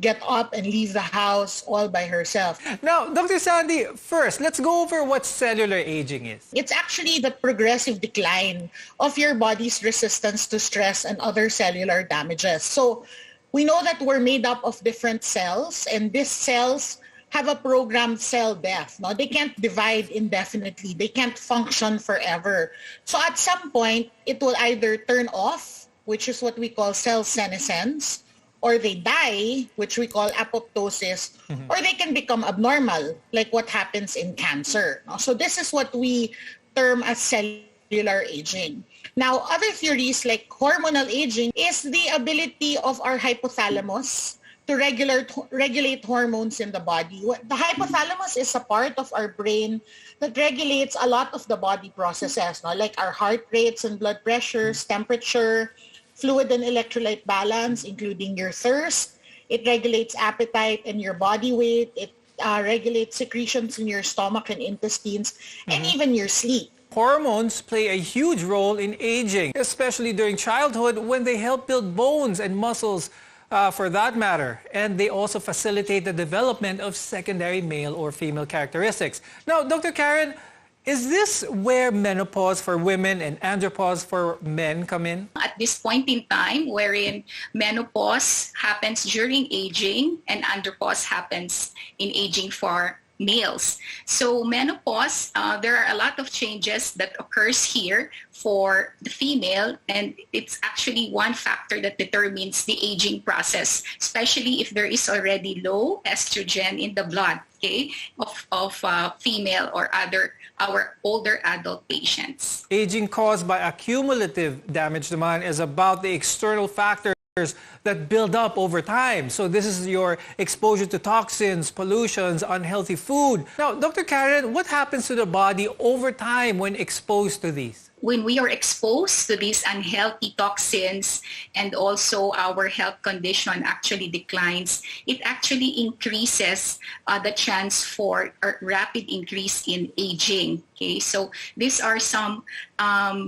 get up and leave the house all by herself. Now, Dr. Sandy, first, let's go over what cellular aging is. It's actually the progressive decline of your body's resistance to stress and other cellular damages. So we know that we're made up of different cells, and these cells have a programmed cell death. No? They can't divide indefinitely. They can't function forever. So at some point, it will either turn off, which is what we call cell senescence, or they die, which we call apoptosis, or they can become abnormal, like what happens in cancer. No? So this is what we term as cellular aging. Now, other theories like hormonal aging is the ability of our hypothalamus to regulate hormones in the body. The hypothalamus is a part of our brain that regulates a lot of the body processes, no? Like our heart rates and blood pressures, temperature, fluid and electrolyte balance, including your thirst. It regulates appetite and your body weight. It regulates secretions in your stomach and intestines, and even your sleep. Hormones play a huge role in aging, especially during childhood when they help build bones and muscles for that matter. And they also facilitate the development of secondary male or female characteristics. Now, Dr. Karen, is this where menopause for women and andropause for men come in? At this point in time, wherein menopause happens during aging and andropause happens in aging for males. So menopause, there are a lot of changes that occurs here for the female, and it's actually one factor that determines the aging process, especially if there is already low estrogen in the blood, okay, of female or our older adult patients. Aging caused by accumulative damage naman is about the external factors that build up over time. So this is your exposure to toxins, pollutions, unhealthy food. Now, Dr. Karen, what happens to the body over time when exposed to these? When we are exposed to these unhealthy toxins and also our health condition actually declines, it actually increases the chance for a rapid increase in aging. Okay, so these are some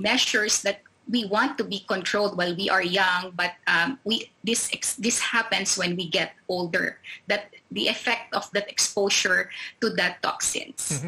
measures that we want to be controlled while we are young, but this happens when we get older. That the effect of that exposure to that toxins.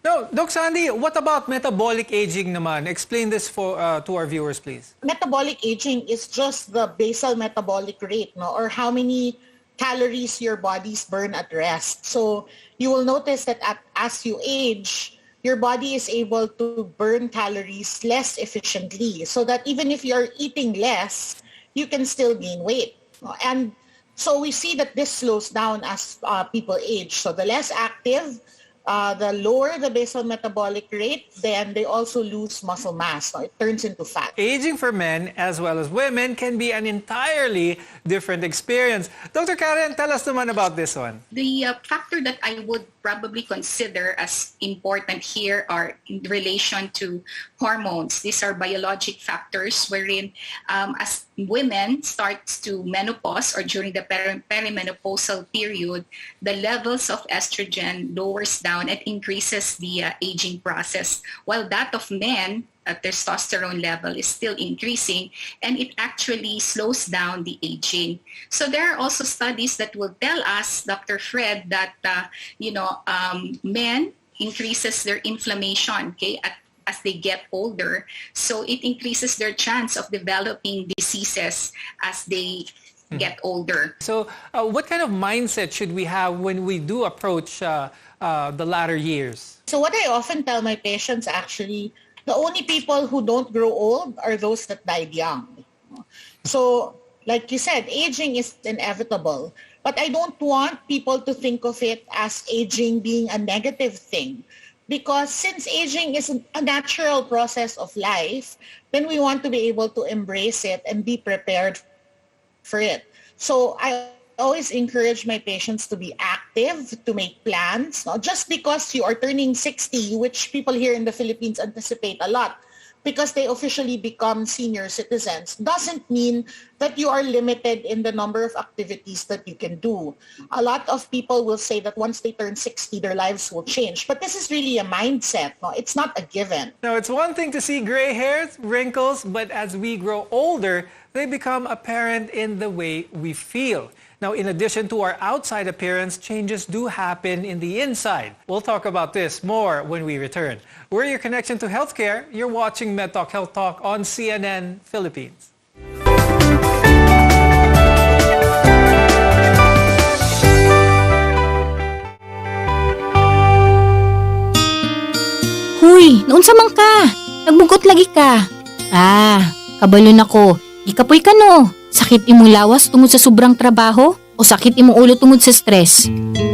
Now, Doc Sandy, what about metabolic aging naman? Explain this for to our viewers, please. Metabolic aging is just the basal metabolic rate, no, or how many calories your bodies burn at rest. So you will notice that as you age, your body is able to burn calories less efficiently, so that even if you're eating less, you can still gain weight. And so we see that this slows down as people age. So the less active, the lower the basal metabolic rate, then they also lose muscle mass. So it turns into fat. Aging for men as well as women can be an entirely different experience. Dr. Karen, tell us naman about this one. The factor that I would probably consider as important here are in relation to hormones. These are biologic factors wherein as women starts to menopause or during the perimenopausal period, the levels of estrogen lowers down and increases the aging process, while that of men, testosterone level is still increasing, and it actually slows down the aging. So there are also studies that will tell us, Dr. Fred, that men increases their inflammation, okay, at as they get older. So it increases their chance of developing diseases as they get older. So what kind of mindset should we have when we do approach the latter years? So what I often tell my patients, actually, the only people who don't grow old are those that died young. So like you said, aging is inevitable. But I don't want people to think of it as aging being a negative thing. Because since aging is a natural process of life, then we want to be able to embrace it and be prepared for it. So I always encourage my patients to be active, to make plans. Not just because you are turning 60, which people here in the Philippines anticipate a lot, because they officially become senior citizens, doesn't mean that you are limited in the number of activities that you can do. A lot of people will say that once they turn 60, their lives will change. But this is really a mindset. No? It's not a given. Now, it's one thing to see gray hairs, wrinkles, but as we grow older, they become apparent in the way we feel. Now, in addition to our outside appearance, changes do happen in the inside. We'll talk about this more when we return. We're your connection to healthcare. You're watching MedTalk Health Talk on CNN Philippines. Huy, naunsa man ka? Nagbugot lagi ka. Kabalon ako. Ikapoy ka no. Sakit imong lawas tungod sa sobrang trabaho o sakit imong ulo tungod sa stress?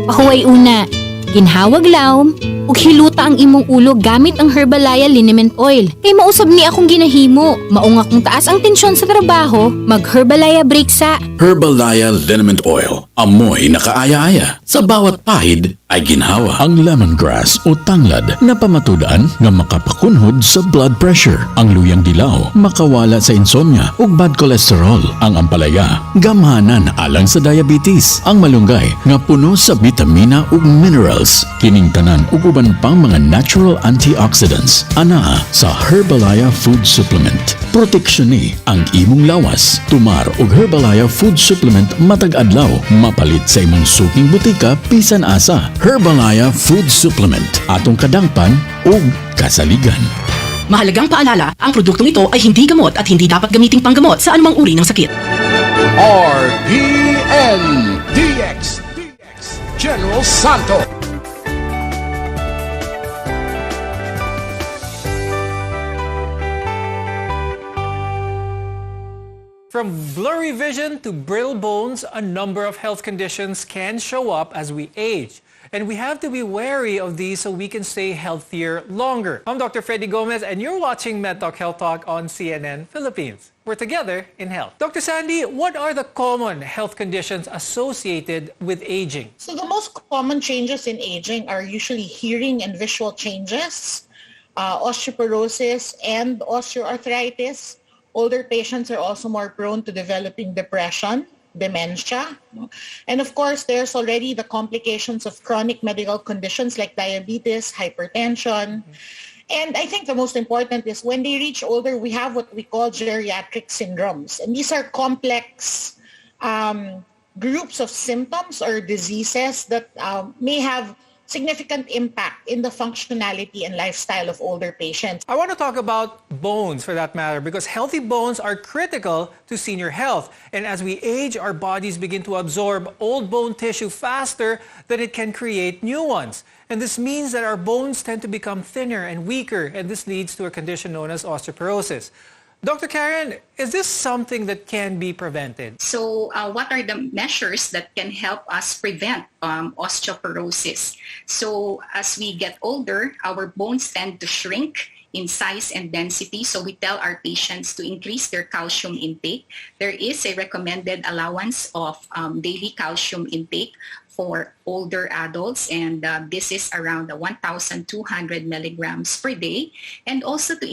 Pahuway una, ginhawag lawom ug hiluta ang imong ulo gamit ang Herbalaya liniment oil. Kay mausab ni akong ginahimo, mao nga kung taas ang tensyon sa trabaho, mag Herbalaya break sa Herbalaya Liniment Oil. Amoy nakaaya-aya. Sa bawat pahid ay ginhawa. Ang lemongrass o tanglad na pamatudaan nga makapakunhod sa blood pressure. Ang luyang dilaw makawala sa insomnia ug bad cholesterol. Ang ampalaya gamhanan alang sa diabetes. Ang malunggay nga puno sa bitamina ug minerals. Kining tanan ug uban pang mga natural antioxidants ana sa Herbalaya Food Supplement. Proteksyon ni ang imong lawas. Tumar og Herbalaya Food Supplement matag adlaw mapalit sa imong suking butika bisan asa. Herbalaya Food Supplement atong kadangpan ug kasaligan. Mahalagang paalala, ang produktong ito ay hindi gamot at hindi dapat gamiting panggamot sa anumang uri ng sakit. RPN DXDX General Santos. From blurry vision to brittle bones, a number of health conditions can show up as we age. And we have to be wary of these so we can stay healthier longer. I'm Dr. Freddy Gomez, and you're watching MedTalk Health Talk on CNN Philippines. We're together in health. Dr. Sandy, what are the common health conditions associated with aging? So the most common changes in aging are usually hearing and visual changes, osteoporosis, and osteoarthritis. Older patients are also more prone to developing depression, dementia. And of course, there's already the complications of chronic medical conditions like diabetes, hypertension. And I think the most important is when they reach older, we have what we call geriatric syndromes. And these are complex groups of symptoms or diseases that may have significant impact in the functionality and lifestyle of older patients. I want to talk about bones for that matter, because healthy bones are critical to senior health. And as we age, our bodies begin to absorb old bone tissue faster than it can create new ones. And this means that our bones tend to become thinner and weaker, and this leads to a condition known as osteoporosis. Dr. Karen, is this something that can be prevented? So what are the measures that can help us prevent osteoporosis? So as we get older, our bones tend to shrink in size and density. So we tell our patients to increase their calcium intake. There is a recommended allowance of daily calcium intake for older adults, and this is around 1,200 milligrams per day. And also to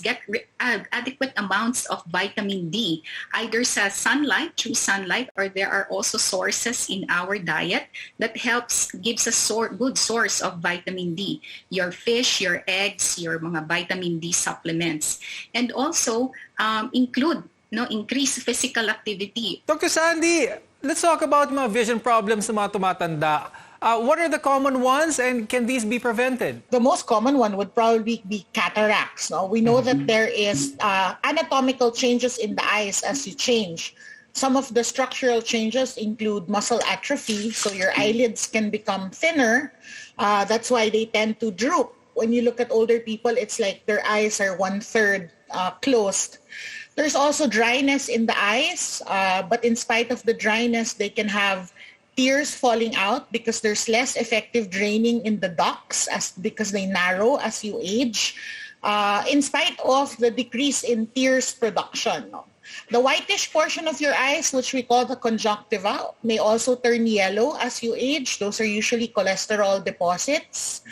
get adequate amounts of vitamin D, either sa sunlight, through sunlight, or there are also sources in our diet that gives a good source of vitamin D. Your fish, your eggs, your mga vitamin D supplements. And also increase physical activity. Dr. Sandy, let's talk about mga vision problems sa mga tumatanda. What are the common ones, and can these be prevented? The most common one would probably be cataracts. No? We know that there is anatomical changes in the eyes as you change. Some of the structural changes include muscle atrophy, so your eyelids can become thinner. That's why they tend to droop. When you look at older people, it's like their eyes are 1/3 closed. There's also dryness in the eyes, but in spite of the dryness, they can have tears falling out because there's less effective draining in the ducts because they narrow as you age, in spite of the decrease in tears production. No? The whitish portion of your eyes, which we call the conjunctiva, may also turn yellow as you age. Those are usually cholesterol deposits.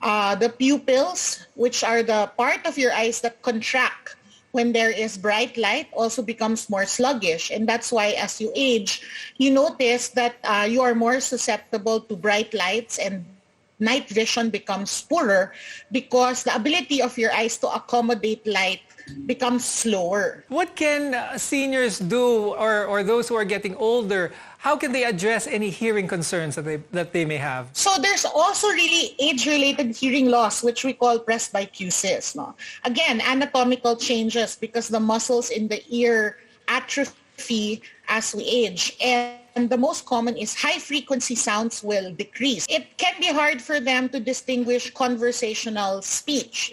The pupils, which are the part of your eyes that contract when there is bright light, also becomes more sluggish. And that's why as you age, you notice that you are more susceptible to bright lights and night vision becomes poorer because the ability of your eyes to accommodate light becomes slower. What can seniors do, or those who are getting older? How can they address any hearing concerns that they may have? So there's also really age-related hearing loss, which we call presbycusis. No? Again, anatomical changes because the muscles in the ear atrophy as we age. And the most common is high-frequency sounds will decrease. It can be hard for them to distinguish conversational speech.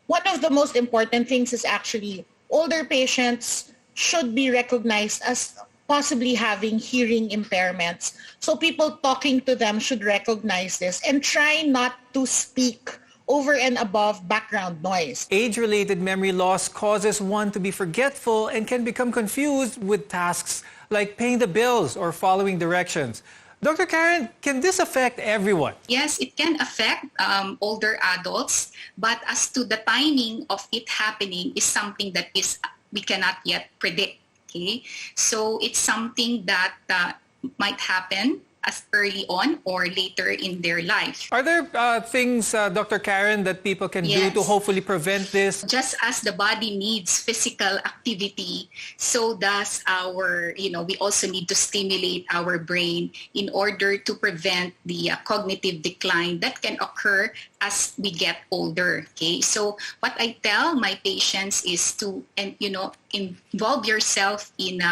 One of the most important things is actually older patients should be recognized as possibly having hearing impairments. So people talking to them should recognize this and try not to speak over and above background noise. Age-related memory loss causes one to be forgetful and can become confused with tasks like paying the bills or following directions. Dr. Karen, can this affect everyone? Yes, it can affect older adults, but as to the timing of it happening is something that we cannot yet predict. Okay, so it's something that might happen as early on or later in their life. Are there things, Dr. Karen, that people can do to hopefully prevent this? Just as the body needs physical activity, so does our, we also need to stimulate our brain in order to prevent the cognitive decline that can occur as we get older. Okay, so what I tell my patients is to, involve yourself in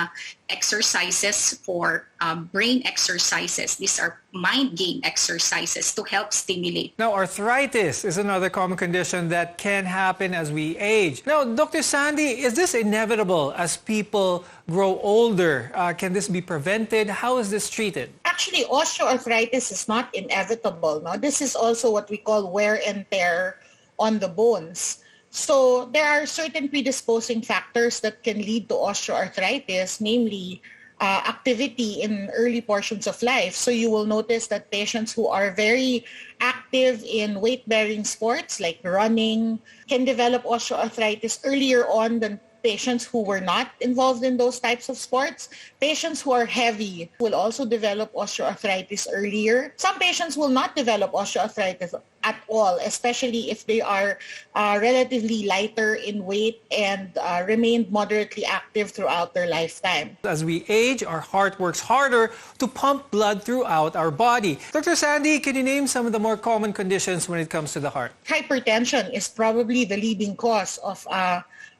exercises for brain exercises. These are mind game exercises to help stimulate. Now, arthritis is another common condition that can happen as we age. Now, Dr. Sandy, is this inevitable as people grow older? Can this be prevented? How is this treated? Actually, osteoarthritis is not inevitable. No? This is also what we call wear and tear on the bones. So there are certain predisposing factors that can lead to osteoarthritis, namely activity in early portions of life. So you will notice that patients who are very active in weight-bearing sports like running can develop osteoarthritis earlier on than patients who were not involved in those types of sports. Patients who are heavy will also develop osteoarthritis earlier. Some patients will not develop osteoarthritis at all, especially if they are relatively lighter in weight and remained moderately active throughout their lifetime. As we age, our heart works harder to pump blood throughout our body. Dr. Sandy, can you name some of the more common conditions when it comes to the heart? Hypertension is probably the leading cause of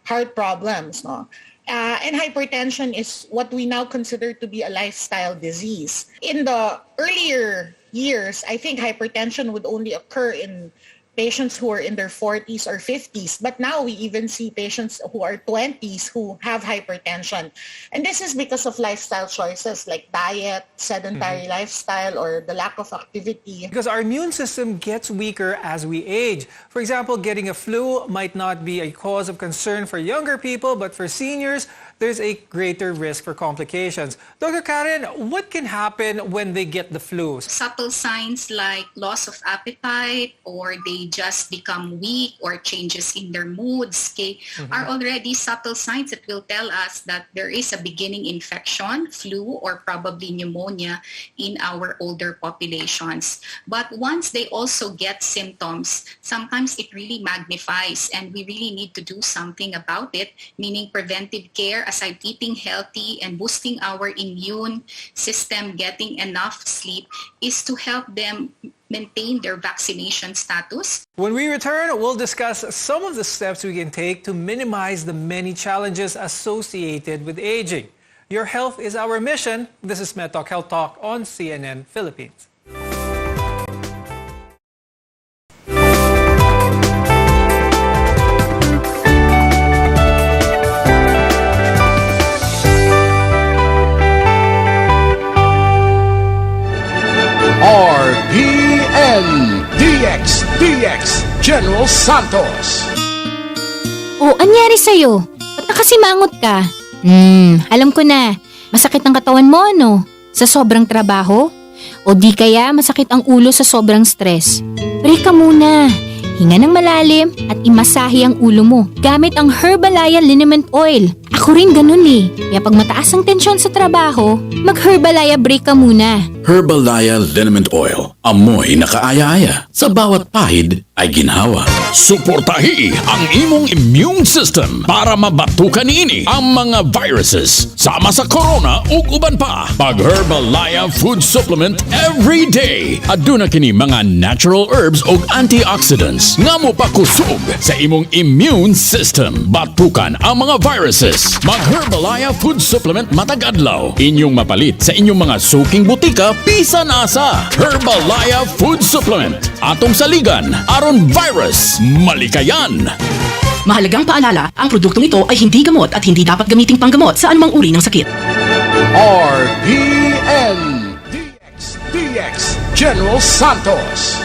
heart problems. No? And hypertension is what we now consider to be a lifestyle disease. In the earlier years, I think hypertension would only occur in patients who are in their 40s or 50s. But now we even see patients who are 20s who have hypertension. And this is because of lifestyle choices like diet, sedentary lifestyle, or the lack of activity. Because our immune system gets weaker as we age. For example, getting a flu might not be a cause of concern for younger people, but for seniors, there's a greater risk for complications. Dr. Karen, what can happen when they get the flu? Subtle signs like loss of appetite, or they just become weak, or changes in their moods, are already subtle signs that will tell us that there is a beginning infection, flu, or probably pneumonia in our older populations. But once they also get symptoms, sometimes it really magnifies, and we really need to do something about it, meaning preventive care aside eating healthy and boosting our immune system, getting enough sleep, is to help them maintain their vaccination status. When we return, we'll discuss some of the steps we can take to minimize the many challenges associated with aging. Your health is our mission. This is MedTalk Health Talk on CNN Philippines. RPN DXDX General Santos. O, anyari sa'yo? Ba't nakasimangot ka? Alam ko na. Masakit ang katawan mo, ano? Sa sobrang trabaho? O di kaya masakit ang ulo sa sobrang stress? Break ka muna. Hinga ng malalim at imasahe ang ulo mo gamit ang Herbalaya Liniment Oil. Ako rin ganun eh. Kaya pag mataas ang tensyon sa trabaho, mag-Herbalaya break ka muna. Herbalaya Liniment Oil. Amoy na kaaya-aya. Sa bawat pahid ay ginhawa. Suportahi ang imong immune system para mabatukan ini ang mga viruses sama sa corona ug uban pa. Pag Herbalaya Food Supplement every day. Aduna kini mga natural herbs ug antioxidants nga mopakusog sa imong immune system. Batukan ang mga viruses. Mag Herbalaya Food Supplement matag adlaw. Inyong mapalit sa inyong mga suking butika bisan asa. Herbalaya Food Supplement. Atong saligan aron virus malikayan. Mahalagang paalala, ang produktong ito ay hindi gamot at hindi dapat gamiting panggamot sa anumang uri ng sakit. RPN DXDX General Santos.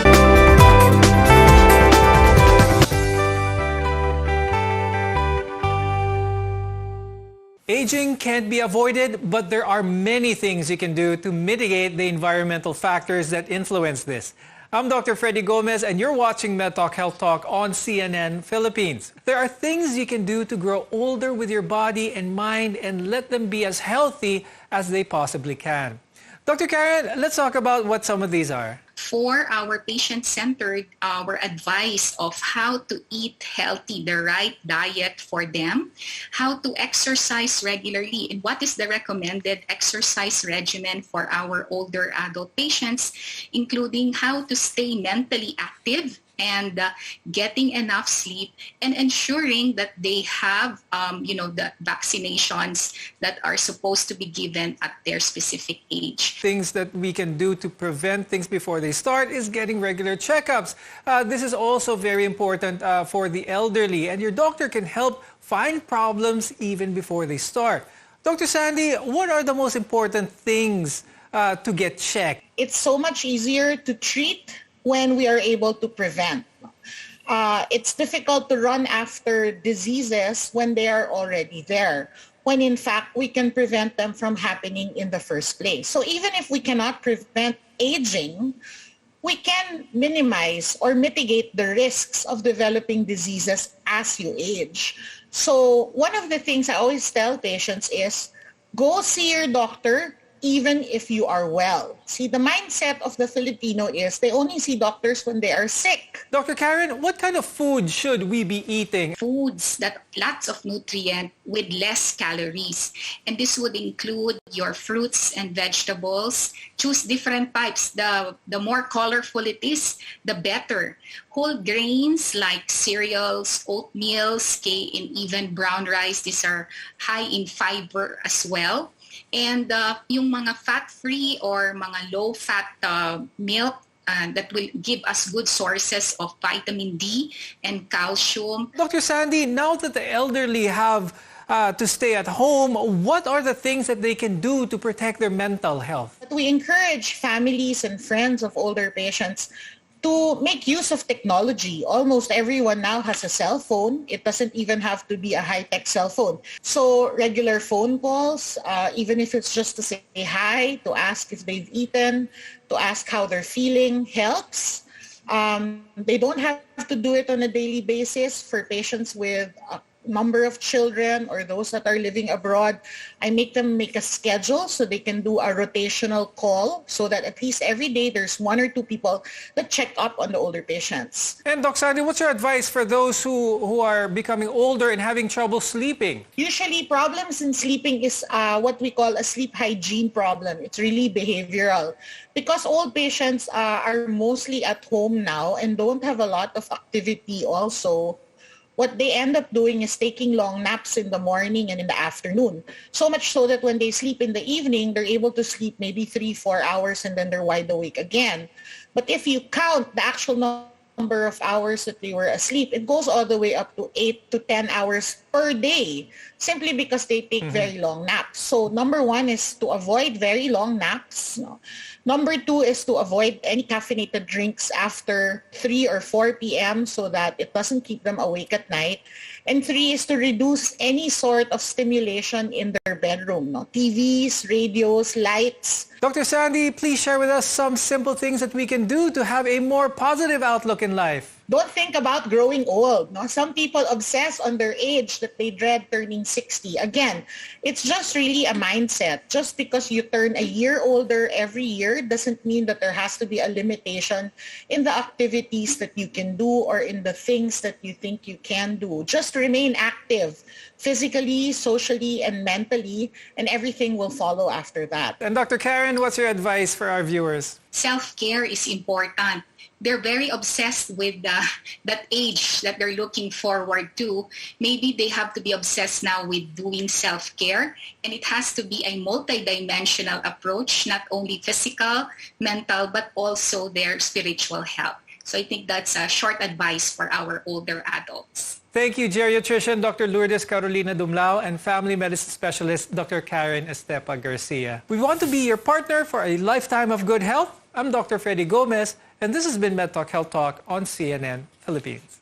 Aging can't be avoided, but there are many things you can do to mitigate the environmental factors that influence this. I'm Dr. Freddy Gomez, and you're watching MedTalk Health Talk on CNN Philippines. There are things you can do to grow older with your body and mind and let them be as healthy as they possibly can. Dr. Karen, let's talk about what some of these are. For our patient-centered, our advice of how to eat healthy, the right diet for them, how to exercise regularly, and what is the recommended exercise regimen for our older adult patients, including how to stay mentally active and getting enough sleep and ensuring that they have, the vaccinations that are supposed to be given at their specific age. Things that we can do to prevent things before they start is getting regular checkups. This is also very important for the elderly, and your doctor can help find problems even before they start. Dr. Sandy, what are the most important things to get checked? It's so much easier to treat when we are able to prevent. It's difficult to run after diseases when they are already there, when in fact we can prevent them from happening in the first place. So even if we cannot prevent aging, we can minimize or mitigate the risks of developing diseases as you age. So one of the things I always tell patients is go see your doctor even if you are well. See, the mindset of the Filipino is they only see doctors when they are sick. Dr. Karen, what kind of food should we be eating? Foods that lots of nutrient with less calories. And this would include your fruits and vegetables. Choose different types. The more colorful it is, the better. Whole grains like cereals, oatmeals, and even brown rice, these are high in fiber as well. And yung mga fat-free or mga low-fat milk that will give us good sources of vitamin D and calcium. Dr. Sandy, now that the elderly have to stay at home, what are the things that they can do to protect their mental health? We encourage families and friends of older patients to make use of technology. Almost everyone now has a cell phone. It doesn't even have to be a high-tech cell phone. So regular phone calls, even if it's just to say hi, to ask if they've eaten, to ask how they're feeling, helps. They don't have to do it on a daily basis for patients with number of children or those that are living abroad, I make them make a schedule so they can do a rotational call so that at least every day there's 1 or 2 people that check up on the older patients. And Doc Sandy, what's your advice for those who are becoming older and having trouble sleeping? Usually problems in sleeping is what we call a sleep hygiene problem. It's really behavioral. Because old patients are mostly at home now and don't have a lot of activity also, what they end up doing is taking long naps in the morning and in the afternoon. So much so that when they sleep in the evening, they're able to sleep maybe 3-4 hours and then they're wide awake again. But if you count the actual number of hours that they were asleep, it goes all the way up to 8 to 10 hours per day, simply because they take very long naps. So number 1 is to avoid very long naps. Number 2 is to avoid any caffeinated drinks after 3 or 4 p.m. so that it doesn't keep them awake at night. And 3 is to reduce any sort of stimulation in their bedroom. TVs, radios, lights. Dr. Sandy, please share with us some simple things that we can do to have a more positive outlook in life. Don't think about growing old. Some people obsess on their age that they dread turning 60. Again, it's just really a mindset. Just because you turn a year older every year doesn't mean that there has to be a limitation in the activities that you can do or in the things that you think you can do. Just remain active physically, socially, and mentally, and everything will follow after that. And Dr. Karen, what's your advice for our viewers? Self-care is important. They're very obsessed with that age that they're looking forward to. Maybe they have to be obsessed now with doing self-care, and it has to be a multidimensional approach, not only physical, mental, but also their spiritual health. So I think that's a short advice for our older adults. Thank you, geriatrician Dr. Lourdes Carolina Dumlao and family medicine specialist Dr. Karen Estepa Garcia. We want to be your partner for a lifetime of good health. I'm Dr. Freddy Gomez, and this has been MedTalk Health Talk on CNN Philippines.